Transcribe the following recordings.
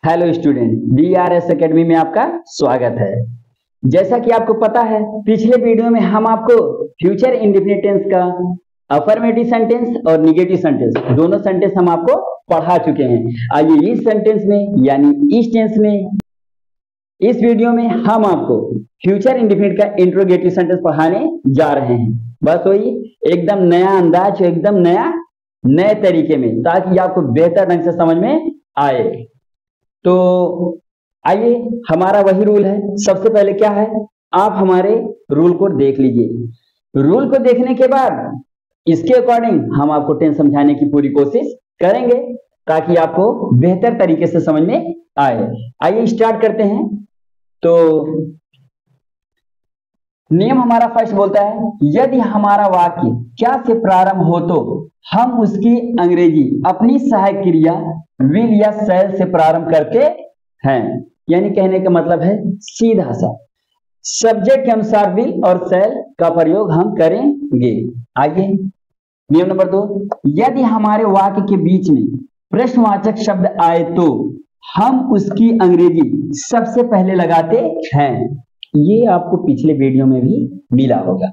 Hello student, DRS academy में आपका स्वागत है। जैसा कि आपको पता है, पिछले वीडियो में हम आपको फ्यूचर इंडेफिनिट टेंस का अफर्मेटिव सेंटेंस और निगेटिव सेंटेंस दोनों सेंटेंस हम आपको पढ़ा चुके हैं। आइए इस सेंटेंस में यानी इस टेंस में इस वीडियो में हम आपको फ्यूचर इंडेफिनिट का इंट्रोगेटिव सेंटेंस पढ़ाने जा रहे हैं। बस वही एकदम नया अंदाज, एकदम नए तरीके में, ताकि आपको बेहतर ढंग से समझ में आए। तो आइए, हमारा वही रूल है। सबसे पहले क्या है, आप हमारे रूल को देख लीजिए। रूल को देखने के बाद इसके अकॉर्डिंग हम आपको टेंस समझाने की पूरी कोशिश करेंगे, ताकि आपको बेहतर तरीके से समझ में आए। आइए स्टार्ट करते हैं। तो नियम हमारा फर्स्ट बोलता है, यदि हमारा वाक्य क्या से प्रारंभ हो तो हम उसकी अंग्रेजी अपनी सहायक क्रिया विल या शैल से प्रारंभ करते हैं। यानी कहने का मतलब है सीधा सा सब्जेक्ट के अनुसार विल और शैल का प्रयोग हम करेंगे। आइए नियम नंबर 2, यदि हमारे वाक्य के बीच में प्रश्नवाचक शब्द आए तो हम उसकी अंग्रेजी सबसे पहले लगाते हैं। ये आपको पिछले वीडियो में भी मिला होगा।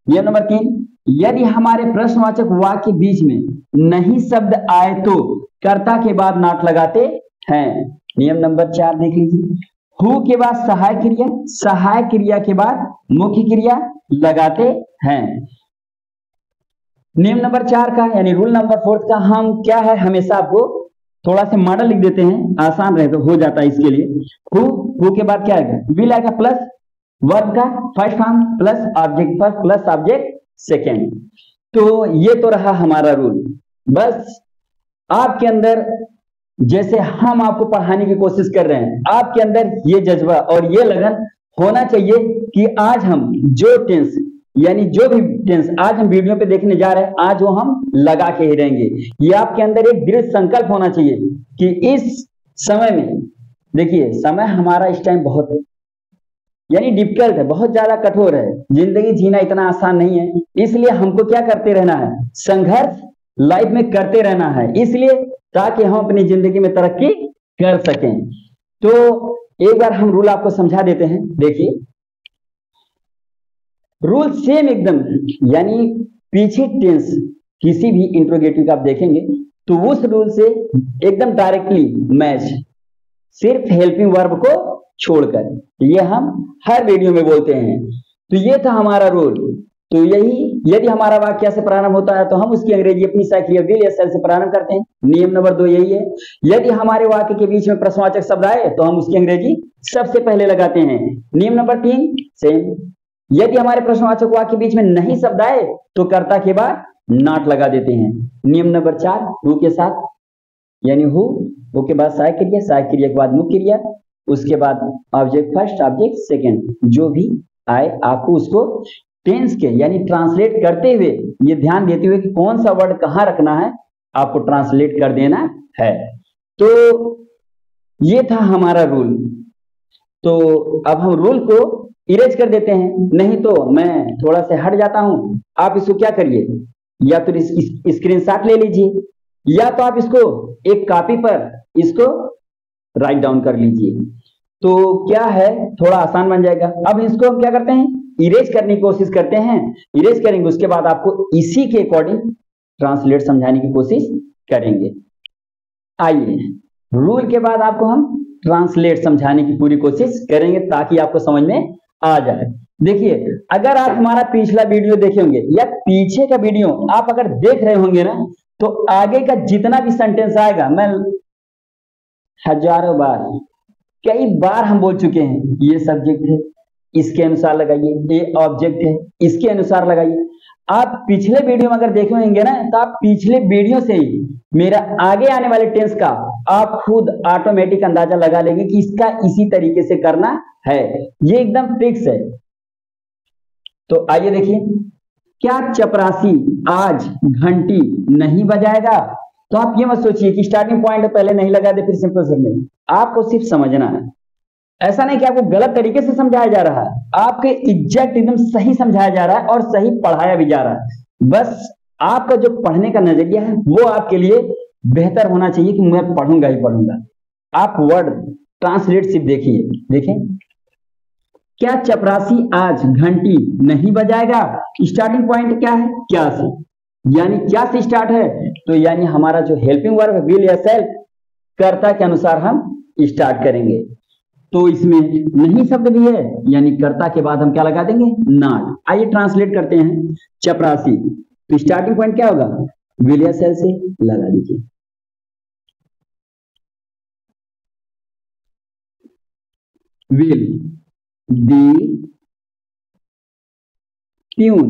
नियम नंबर 3, यदि हमारे प्रश्नवाचक वाक्य के बीच में नहीं शब्द आए तो कर्ता के बाद नॉट लगाते हैं। नियम नंबर 4 देख लीजिए, हु के बाद सहायक क्रिया, सहायक क्रिया के बाद मुख्य क्रिया लगाते हैं। नियम नंबर 4 का यानी रूल नंबर 4 का हम क्या है, हमेशा आपको थोड़ा सा मॉडल लिख देते हैं, आसान रहे तो हो जाता है। इसके लिए हु के बाद क्या आएगा, विल आएगा प्लस वर्ब का first form plus object first plus object second. तो ये तो रहा हमारा रूल। बस आपके अंदर, जैसे हम आपको पढ़ाने की कोशिश कर रहे हैं, आपके अंदर ये जज्बा और ये लगन होना चाहिए कि आज हम जो टेंस यानी जो भी टेंस आज हम वीडियो पे देखने जा रहे हैं, आज वो हम लगा के ही रहेंगे। ये आपके अंदर एक दृढ़ संकल्प होना चाहिए कि इस समय में, देखिए समय हमारा इस टाइम बहुत यानी डिफिकल्ट है, बहुत ज्यादा कठोर है। जिंदगी जीना इतना आसान नहीं है, इसलिए हमको क्या करते रहना है, संघर्ष लाइफ में करते रहना है, इसलिए ताकि हम अपनी जिंदगी में तरक्की कर सकें। तो एक बार हम रूल आपको समझा देते हैं। देखिए रूल सेम एकदम, यानी पीछे टेंस किसी भी इंट्रोगेटिव का आप देखेंगे तो उस रूल से एकदम डायरेक्टली मैच, सिर्फ हेल्पिंग वर्ब को छोड़कर, ये हम हर वीडियो में बोलते हैं। तो ये था हमारा रूल। तो यही, यदि हमारा वाक्य से प्रारंभ होता है तो हम उसकी अंग्रेजी अपनी सहायक क्रिया विल या शैल से प्रारंभ करते हैं। नियम नंबर 2 यही है, यदि हमारे वाक्य के बीच में प्रश्नवाचक शब्द आए तो हम उसकी अंग्रेजी सबसे पहले लगाते हैं। नियम नंबर 3 सेम, यदि हमारे प्रश्नवाचक वाक्य के बीच में नहीं शब्द आए तो कर्ता के बाद नॉट लगा देते हैं। नियम नंबर 4 हु के साथ, यानी हु के बाद सहायक क्रिया, सहायक क्रिया के बाद मुख्य क्रिया, उसके बाद ऑब्जेक्ट फर्स्ट ऑब्जेक्ट सेकेंड, जो भी आए आपको उसको टेंस के यानी ट्रांसलेट करते हुए, ये ध्यान देते हुए कि कौन सा वर्ड कहां रखना है, आपको ट्रांसलेट कर देना है। तो ये था हमारा रूल। तो अब हम रूल को इरेज कर देते हैं, नहीं तो मैं थोड़ा सा हट जाता हूं। आप इसको क्या करिए, या तो स्क्रीनशॉट ले लीजिए, या तो आप इसको एक कॉपी पर इसको राइट डाउन कर लीजिए। तो क्या है, थोड़ा आसान बन जाएगा। अब इसको हम क्या करते हैं, इरेज करने की कोशिश करते हैं। इरेज करेंगे, उसके बाद आपको इसी के अकॉर्डिंग ट्रांसलेट समझाने की कोशिश करेंगे। आइए रूल के बाद आपको हम ट्रांसलेट समझाने की पूरी कोशिश करेंगे, ताकि आपको समझ में आ जाए। देखिए, अगर आप हमारा पिछला वीडियो देखे होंगे या पीछे का वीडियो आप अगर देख रहे होंगे ना, तो आगे का जितना भी सेंटेंस आएगा, मैं हजारों बार, कई बार हम बोल चुके हैं, ये सब्जेक्ट है इसके अनुसार लगाइए, ये ऑब्जेक्ट है इसके अनुसार लगाइए। आप पिछले वीडियो में अगर देखे होंगे ना, तो आप पिछले वीडियो से ही मेरा आगे आने वाले टेंस का आप खुद ऑटोमेटिक अंदाजा लगा लेंगे कि इसका इसी तरीके से करना है। ये एकदम फिक्स है। तो आइए देखिए, क्या चपरासी आज घंटी नहीं बजाएगा? तो आप ये मत सोचिए कि स्टार्टिंग पॉइंट पहले नहीं लगा दे फिर सिंपल समझे, आपको सिर्फ समझना है। ऐसा नहीं कि आपको गलत तरीके से समझाया जा रहा है, आपके एग्जैक्ट एकदम सही समझाया जा रहा है और सही पढ़ाया भी जा रहा है। बस आपका जो पढ़ने का नजरिया है वो आपके लिए बेहतर होना चाहिए कि मैं पढ़ूंगा ही पढ़ूंगा। आप वर्ड ट्रांसलेट सिर्फ देखिए, देखें, क्या चपरासी आज घंटी नहीं बजाएगा? स्टार्टिंग पॉइंट क्या है? क्या से, यानी क्या से स्टार्ट है, तो यानी हमारा जो हेल्पिंग वर्ब विल या सेल्फ कर्ता के अनुसार हम स्टार्ट करेंगे। तो इसमें नहीं शब्द भी है, यानी कर्ता के बाद हम क्या लगा देंगे? नॉट। आइए ट्रांसलेट करते हैं चपरासी, तो स्टार्टिंग पॉइंट क्या होगा? विल या सेल्फ से लगा दीजिए। विल दी प्यून,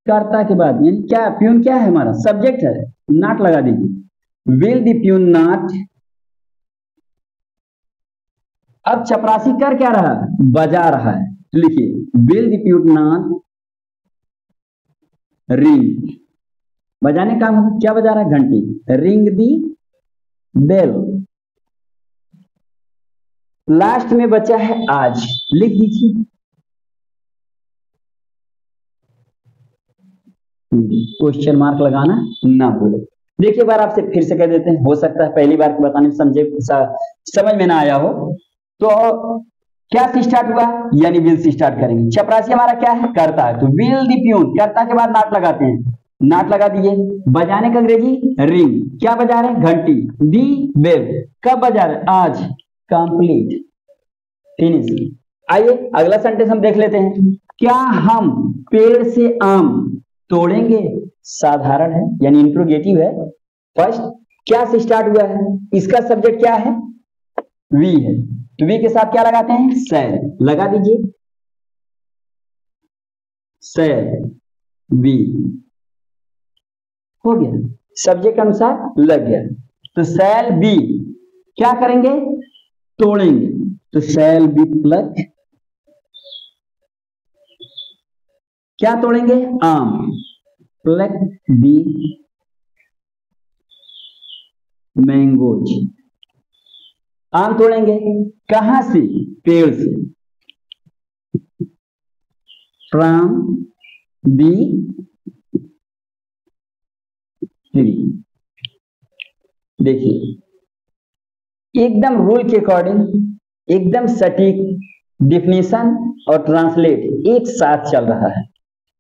कर्ता के बाद, यानी क्या? प्यून क्या है? हमारा सब्जेक्ट है, नॉट लगा दीजिए। विल दी प्यून नॉट, अब चपरासी कर क्या रहा है? बजा रहा है, तो लिखिए will the peon not ring, बजाने का काम क्या बजा रहा है? घंटी। रिंग दी बेल, लास्ट में बचा है आज, लिख दीजिए। क्वेश्चन मार्क लगाना ना भूले। देखिए बार आपसे फिर से कह देते हैं, हो सकता है पहली बार बताने समझ में ना आया हो, तो क्या से स्टार्ट हुआ? यानी विल से स्टार्ट करेंगे। चपरासी हमारा क्या है? करता है, तो विल दी प्यून, करता के बाद नॉट लगाते हैं, नॉट लगा दीजिए। बजाने का अंग्रेजी रिंग, क्या बजा रहे हैं? घंटी। दी बेल, कब बजा रहे? आज। Complete, finish. आइए अगला सेंटेंस हम देख लेते हैं। क्या हम पेड़ से आम तोड़ेंगे? साधारण है, यानी इंट्रोगेटिव है। फर्स्ट क्या से स्टार्ट हुआ है? इसका सब्जेक्ट क्या है? वी है, तो वी के साथ क्या लगाते हैं? शैल, लगा दीजिए। शैल वी, हो गया, सब्जेक्ट अनुसार लग गया। तो शैल बी क्या करेंगे? तोड़ेंगे, तो शैल बी प्लक, क्या तोड़ेंगे? आम। प्लक दी मैंगोज, आम तोड़ेंगे कहां से? पेड़ से। From the tree. देखिए एकदम रूल के अकॉर्डिंग, एकदम सटीक डिफिनीशन और ट्रांसलेट एक साथ चल रहा है।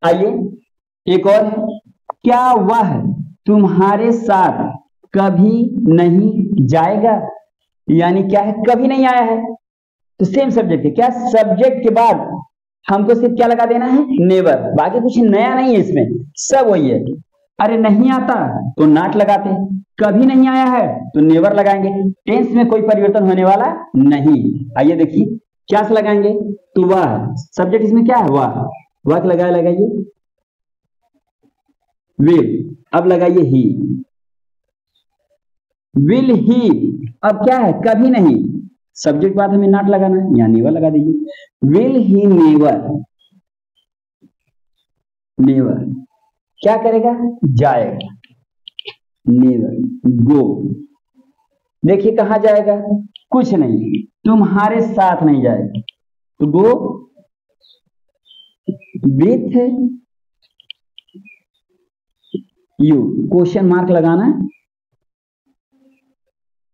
आइए एक और है, क्या वह तुम्हारे साथ कभी नहीं जाएगा? यानी क्या है? कभी नहीं आया है, तो सेम सब्जेक्ट है। क्या? सब्जेक्ट के बाद हमको सिर्फ क्या लगा देना है? नेवर, बाकी कुछ नया नहीं है इसमें, सब वही है। अरे नहीं आता तो नॉट लगाते, कभी नहीं आया है तो नेवर लगाएंगे, टेंस में कोई परिवर्तन होने वाला नहीं। आइए देखिए क्या से लगाएंगे? तो वह, सब्जेक्ट इसमें क्या है? वह लगाइए विल, अब लगाइए ही। विल ही, अब क्या है? कभी नहीं, सब्जेक्ट बाद हमें नॉट लगाना है, यहां नेवर लगा दीजिए। विल ही नेवर, नेवर क्या करेगा? जाएगा। नेवर गो, देखिए कहां जाएगा? कुछ नहीं, तुम्हारे साथ नहीं जाएगा, तो go with you, question mark लगाना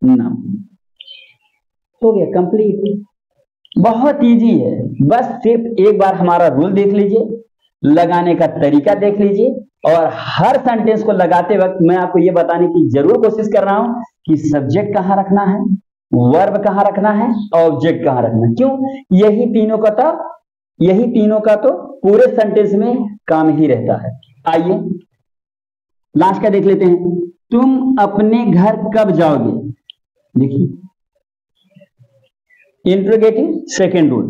ना। हो गया कंप्लीट, बहुत इजी है। बस सिर्फ एक बार हमारा रूल देख लीजिए, लगाने का तरीका देख लीजिए, और हर सेंटेंस को लगाते वक्त मैं आपको यह बताने की जरूर कोशिश कर रहा हूं कि सब्जेक्ट कहां रखना है, वर्ब कहां रखना है, ऑब्जेक्ट कहां रखना है। क्यों? यही तीनों का तो पूरे सेंटेंस में काम ही रहता है। आइए लास्ट का देख लेते हैं। तुम अपने घर कब जाओगे? देखिए इंट्रोगेटिव सेकेंड रूल,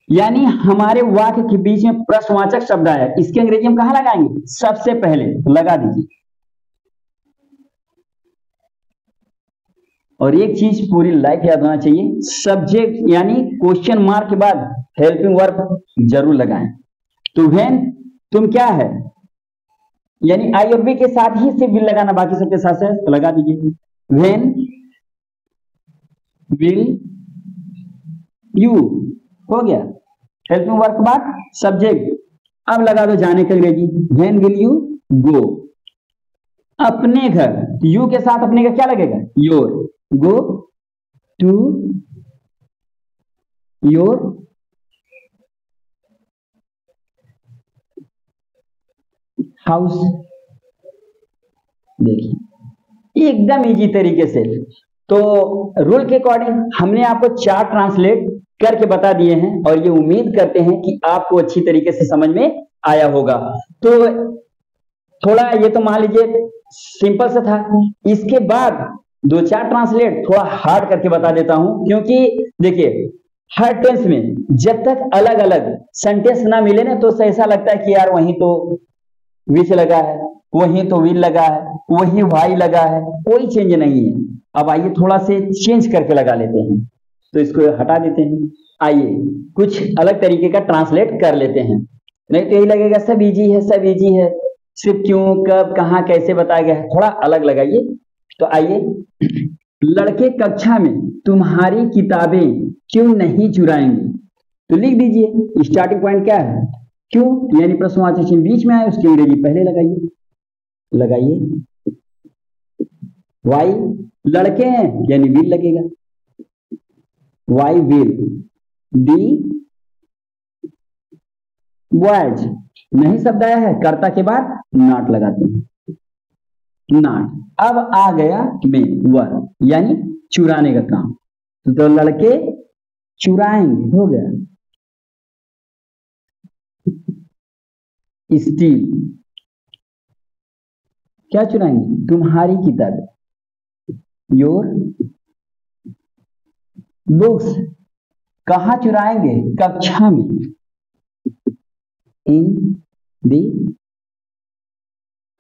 यानी हमारे वाक्य के बीच में प्रश्नवाचक शब्द आया, इसके अंग्रेजी हम कहां लगाएंगे? सबसे पहले, तो लगा दीजिए। और एक चीज पूरी लाइफ याद होना चाहिए, सब्जेक्ट यानी क्वेश्चन मार्क के बाद हेल्पिंग वर्ब जरूर लगाएं। तो व्हेन, तुम क्या है, यानी आई और बी के साथ ही सिर्फ विल लगाना, बाकी सबके साथ से तो लगा दीजिए। व्हेन विल यू, हो गया हेल्पिंग वर्ब के बाद सब्जेक्ट। अब लगा दो जाने का अंग्रेजी, व्हेन विल यू गो। अपने घर, यू के साथ अपने का क्या लगेगा? Your. Go to your house. देखिए एकदम इजी तरीके से। तो रूल के अकॉर्डिंग हमने आपको 4 ट्रांसलेट करके बता दिए हैं और ये उम्मीद करते हैं कि आपको अच्छी तरीके से समझ में आया होगा। तो थोड़ा ये तो मान लीजिए सिंपल सा था। इसके बाद 2-4 ट्रांसलेट थोड़ा हार्ड करके बता देता हूं, क्योंकि देखिए हर टेंस में जब तक अलग अलग सेंटेंस ना मिले ना तो ऐसा लगता है कि यार वहीं तो विच लगा है, वहीं तो विल लगा है, वहीं वाई लगा है, कोई चेंज नहीं है। अब आइए थोड़ा से चेंज करके लगा लेते हैं, तो इसको हटा देते हैं। आइए कुछ अलग तरीके का ट्रांसलेट कर लेते हैं, नहीं तो यही लगेगा सब इजी है, सब इजी है, सिर्फ क्यों कब कहां कैसे बताया गया है। थोड़ा अलग लगाइए। तो आइए, लड़के कक्षा में तुम्हारी किताबें क्यों नहीं चुराएंगे? तो लिख दीजिए स्टार्टिंग पॉइंट क्या है, क्यों यानी प्रश्नवाचक चिन्ह बीच में आए, उसकी अंग्रेजी पहले लगाइए। वाई लड़के हैं यानी विल लगेगा, वाई विल। दी बॉयज नहीं शब्द आया है, कर्ता के बाद नॉट लगाते हैं, नॉट। अब आ गया में वर्ब यानी चुराने का काम, तो लड़के चुराएंगे हो गया। स्टील क्या चुराएंगे? तुम्हारी किताबें, योर बुक्स। कहा चुराएंगे? कक्षा में, इन दी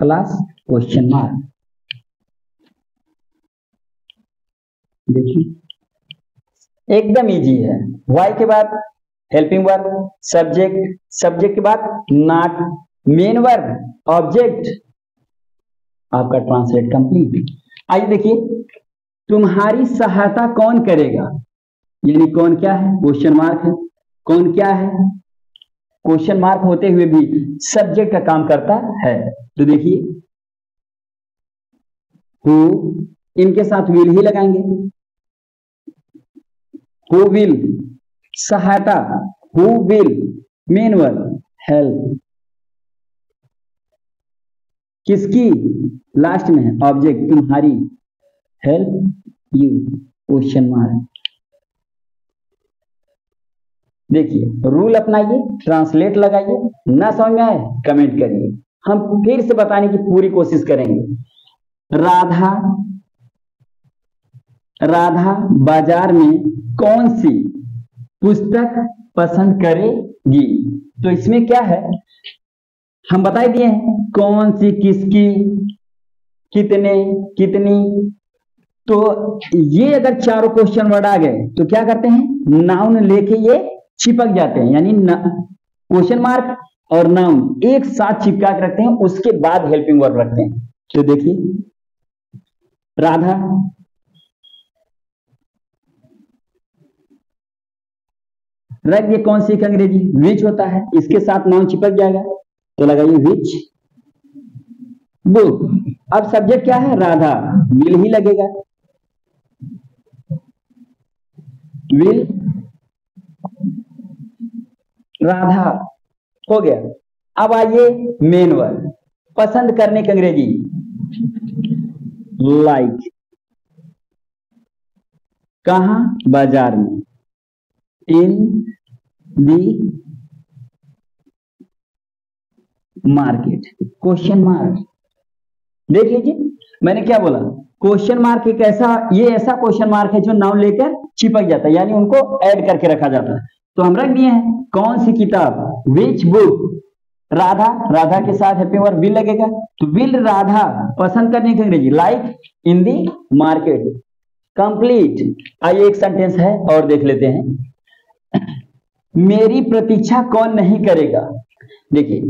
क्लास, क्वेश्चन मार्क। देखिए एकदम इजी है। वाई के बाद हेल्पिंग वर्ब, सब्जेक्ट, सब्जेक्ट के बाद नॉट, मेन वर्ब, ऑब्जेक्ट, आपका ट्रांसलेट कंप्लीट। आइए देखिए, तुम्हारी सहायता कौन करेगा, यानी कौन क्या है? क्वेश्चन मार्क है। कौन क्या है? क्वेश्चन मार्क होते हुए भी सब्जेक्ट का काम करता है। तो देखिए हु, इनके साथ विल ही लगाएंगे। हु विल, सहायता, who will, main verb, help, किसकी? लास्ट में है ऑब्जेक्ट, तुम्हारी, हेल्प यू, क्वेश्चन मार्क। देखिए रूल अपनाइए, ट्रांसलेट लगाइए, ना समझ में आए कमेंट करिए, हम फिर से बताने की पूरी कोशिश करेंगे। राधा बाजार में कौन सी पुस्तक पसंद करेगी? तो इसमें क्या है, हम बता दिए हैं कौन सी, किसकी, कितने, कितनी। तो ये अगर चारों क्वेश्चन वर्ड आ गए तो क्या करते हैं, नाउन लेके ये चिपक जाते हैं, यानी क्वेश्चन मार्क और नाउन एक साथ चिपका के रखते हैं, उसके बाद हेल्पिंग वर्ब रखते हैं। तो देखिए राधा, रख दिए कौन सी का अंग्रेजी, विच होता है, इसके साथ नाउन चिपक जाएगा, तो लगाइए विच बुक। अब सब्जेक्ट क्या है? राधा, विल ही लगेगा, विल राधा, हो गया। अब आइए मेन वर्ड, पसंद करने की अंग्रेजी लाइक, कहां? बाजार में, इन दी मार्केट, क्वेश्चन मार्क। देख लीजिए मैंने क्या बोला, क्वेश्चन मार्क एक ऐसा, ये ऐसा क्वेश्चन मार्क है जो नाउन लेकर चिपक जाता है, यानी उनको ऐड करके रखा जाता है। तो हम रख दिए हैं कौन सी किताब, विच बुक। राधा, राधा के साथ हेल्पिंग वर्ब विल लगेगा, तो विल राधा पसंद करने की अंग्रेजी like in the market, complete. आइए एक सेंटेंस है और देख लेते हैं। मेरी प्रतीक्षा कौन नहीं करेगा? देखिए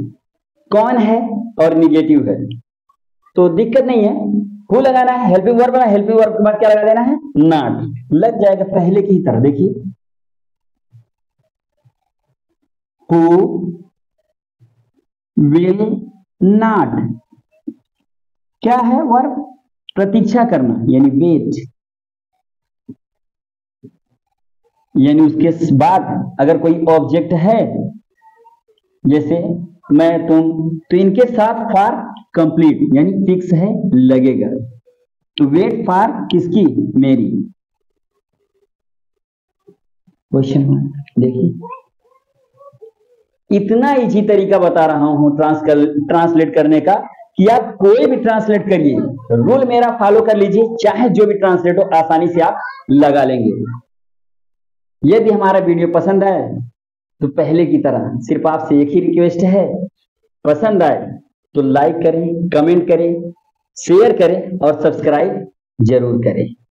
कौन है और निगेटिव है तो दिक्कत नहीं है, हु लगाना है, हेल्पिंग वर्ब, हेल्पिंग वर्ब के बाद क्या लगा देना है? नॉट, लग जाएगा पहले की तरह। देखिए हु विल नॉट, क्या है वर्ब? प्रतीक्षा करना यानी वेट, यानी उसके बाद अगर कोई ऑब्जेक्ट है, जैसे मैं तुम, तो इनके साथ फॉर कंप्लीट यानी फिक्स है लगेगा। तो वेट फॉर किसकी? मेरी। क्वेश्चन देखिए, इतना इजी तरीका बता रहा हूं ट्रांसलेट करने का कि आप कोई भी ट्रांसलेट करिए, रूल मेरा फॉलो कर लीजिए, चाहे जो भी ट्रांसलेट हो आसानी से आप लगा लेंगे। यदि हमारा वीडियो पसंद आए तो पहले की तरह सिर्फ आपसे एक ही रिक्वेस्ट है, पसंद आए तो लाइक करें, कमेंट करें, शेयर करें और सब्सक्राइब जरूर करें।